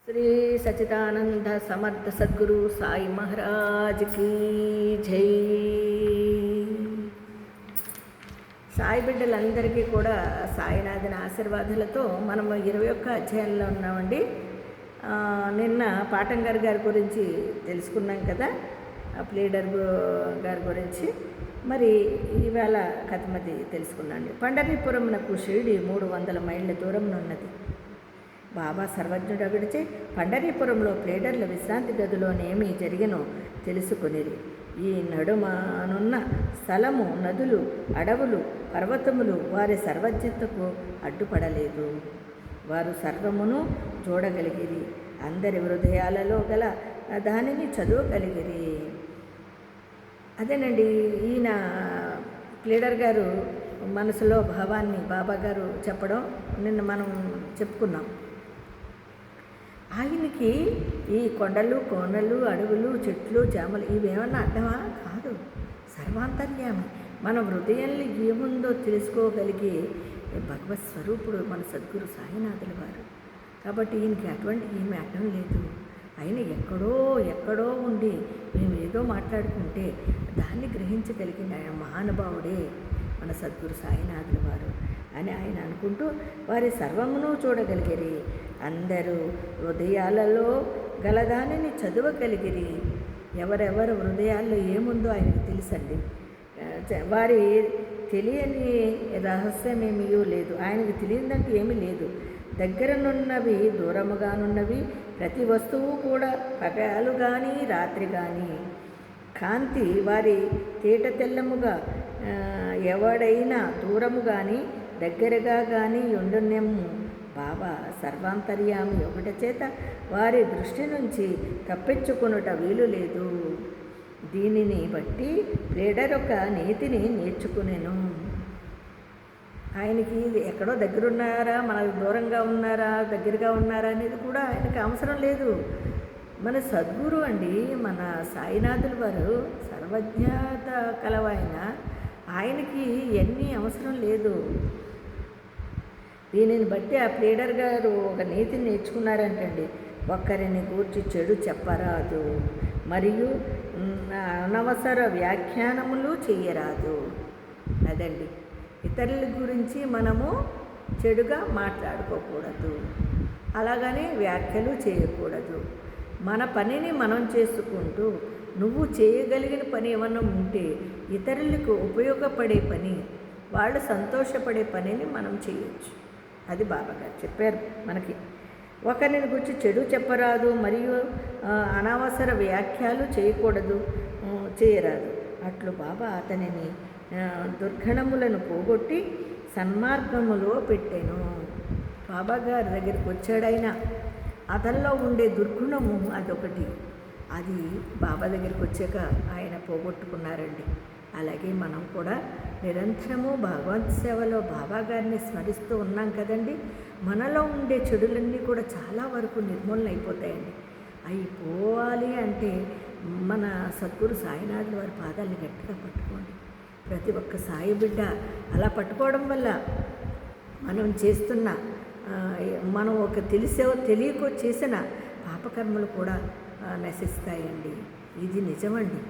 శ్రీ సచిదానంద సమర్థ సద్గురు సాయి మహారాజ్ కీ జై. సాయి బిడ్డలందరికీ కూడా సాయినాథుని ఆశీర్వాదాలతో మనం 21వ అధ్యాయంలో ఉన్నామండి. నిన్న పాటంగారు గారి గురించి తెలుసుకున్నాం కదా, ప్లీడర్ గారి గురించి. మరి ఈవేళ కథమది తెలుసుకున్నాండి. పండరీపురమునకు షిరిడి 300 మైళ్ళ దూరం ఉన్నది. బాబా సర్వజ్ఞుడగడిచే పండరీపురంలో ప్లేడర్ల విశ్రాంతి గదిలోనేమి జరిగినో తెలుసుకొనిరి. ఈ నడుమనున్న స్థలము, నదులు, అడవులు, పర్వతములు వారి సర్వజ్ఞతకు అడ్డుపడలేదు. వారు సర్వమును చూడగలిగిరి. అందరి హృదయాలలో గల దానిని చదవగలిగిరి. అదేనండి, ఈయన ప్లీడర్ గారు మనసులో భావాన్ని బాబా గారు చెప్పడం నిన్న మనం చెప్పుకున్నాం. ఆయనకి ఈ కొండలు, కోనలు, అడవులు, చెట్లు, చేమలు ఇవేమన్నా అడ్డమా? కాదు, సర్వాంతర్యామి. మన హృదయంలో ఏముందో తెలుసుకోగలిగే భగవత్ స్వరూపుడు మన సద్గురు సాయినాథుల వారు. కాబట్టి ఈయనకి అటువంటి ఏమీ అడ్డం లేదు. ఆయన ఎక్కడో ఉండి మేము ఏదో మాట్లాడుకుంటే దాన్ని గ్రహించగలిగిన ఆయన మహానుభావుడే మన సద్గురు సాయినాథుల వారు అని ఆయన అనుకుంటూ వారి సర్వమును చూడగలిగిరి. అందరూ హృదయాలలో గలదానిని చదవగలిగిరి. ఎవరెవరు హృదయాల్లో ఏముందో ఆయనకు తెలుసండి. వారి తెలియని రహస్యమేమీ లేదు. ఆయనకు తెలియదంటూ ఏమీ లేదు. దగ్గరనున్నవి దూరముగానున్నవి, ప్రతి వస్తువు కూడా పగలు కానీ రాత్రి కానీ కాంతి వారి తేట తెల్లముగా, ఎవడైనా దూరము కానీ దగ్గరగా కానీ ఉండునేము. బాబా సర్వాంతర్యామి ఒకటి చేత వారి దృష్టి నుంచి తప్పించుకొనుట వీలు లేదు. దీనిని బట్టి ప్లేడర్ ఒక నీతిని నేర్చుకునేను. ఆయనకి ఎక్కడో దగ్గరున్నారా, మనకు దూరంగా ఉన్నారా, దగ్గరగా ఉన్నారా అనేది కూడా ఆయనకి అవసరం లేదు. మన సద్గురు అండి, మన సాయినాథుల వారు సర్వజ్ఞత కలవాయన. ఆయనకి ఎన్ని అవసరం లేదు. దీనిని బట్టి ఆ ప్లీడర్ గారు ఒక నీతిని నేర్చుకున్నారంటండి. ఒక్కరిని గూర్చి చెడు చెప్పరాదు, మరియు అనవసర వ్యాఖ్యానములు చేయరాదు. అదండి, ఇతరుల గురించి మనము చెడుగా మాట్లాడుకోకూడదు, అలాగని వ్యాఖ్యలు చేయకూడదు. మన పనిని మనం చేసుకుంటూ నువ్వు చేయగలిగిన పని ఏమన్నా ఉంటే ఇతరులకు ఉపయోగపడే పని, వాళ్ళు సంతోషపడే పనిని మనం చేయొచ్చు. అది బాబాగారు చెప్పారు మనకి. ఒకరిని గురించి చెడు చెప్పరాదు, మరియు అనవసర వ్యాఖ్యలు చేయరాదు. అట్లు బాబా అతనిని దుర్గణములను పోగొట్టి సన్మార్గములో పెట్టాను. బాబాగారి దగ్గరికి వచ్చాడైనా అతనిలో ఉండే దుర్గుణము అదొకటి, అది బాబా దగ్గరికి వచ్చాక ఆయన పోగొట్టుకున్నారండి. అలాగే మనం కూడా నిరంతరము భగవంత్ సేవలో బాబా గారిని స్మరిస్తూ ఉన్నాం కదండి. మనలో ఉండే చెడులన్నీ కూడా చాలా వరకు నిర్మూలన అయిపోతాయండి. అవి పోవాలి అంటే మన సద్గురు సాయినాథుల వారి పాదాలని గట్టిగా పట్టుకోండి. ప్రతి ఒక్క సాయి బిడ్డ అలా పట్టుకోవడం వల్ల మనం చేస్తున్న, మనం ఒక తెలియకో చేసిన పాపకర్మలు కూడా నశిస్తాయండి. ఇది నిజమండి.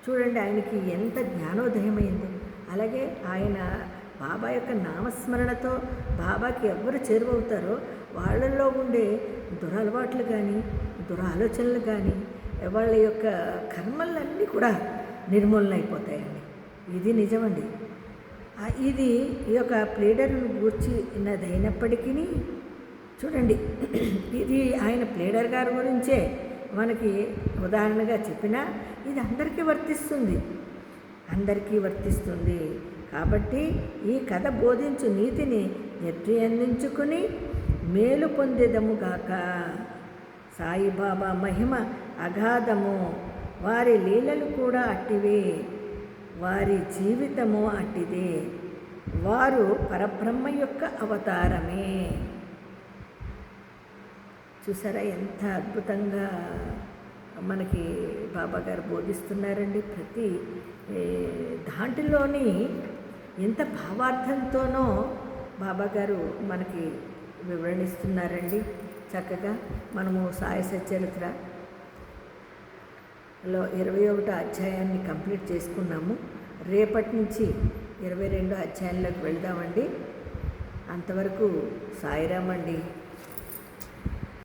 చూడండి, ఆయనకి ఎంత జ్ఞానోదయమైంది. అలాగే ఆయన బాబా యొక్క నామస్మరణతో బాబాకి ఎవరు చేరువవుతారో వాళ్ళల్లో ఉండే దురలవాట్లు కానీ, దురాలోచనలు కానీ, వాళ్ళ యొక్క కర్మలన్నీ కూడా నిర్మూలన అయిపోతాయండి. ఇది నిజమండి. ఇది ఈ యొక్క ప్లేడర్ను గూర్చి అయినప్పటికీ చూడండి, ఇది ఆయన ప్లేడర్ గారి గురించే మనకి ఉదాహరణగా చెప్పినా ఇది అందరికీ వర్తిస్తుంది. కాబట్టి ఈ కథ బోధించు నీతిని నిర్ణయించుకుని మేలు పొందేదముగాక. సాయిబాబా మహిమ అగాధము, వారి లీలలు కూడా అట్టివే, వారి జీవితము అట్టిదే. వారు పరబ్రహ్మ యొక్క అవతారమే. చూసారా ఎంత అద్భుతంగా మనకి బాబా గారు బోధిస్తున్నారండి. ప్రతి దాంట్లోని ఎంత భావార్థంతోనో బాబా గారు మనకి వివరణిస్తున్నారండి. చక్కగా మనము సాయి సచ్చరిత్రలో 21వ అధ్యాయాన్ని కంప్లీట్ చేసుకున్నాము. రేపటి నుంచి 22వ అధ్యాయంలోకి వెళ్దామండి. అంతవరకు సాయిరామ్ అండి.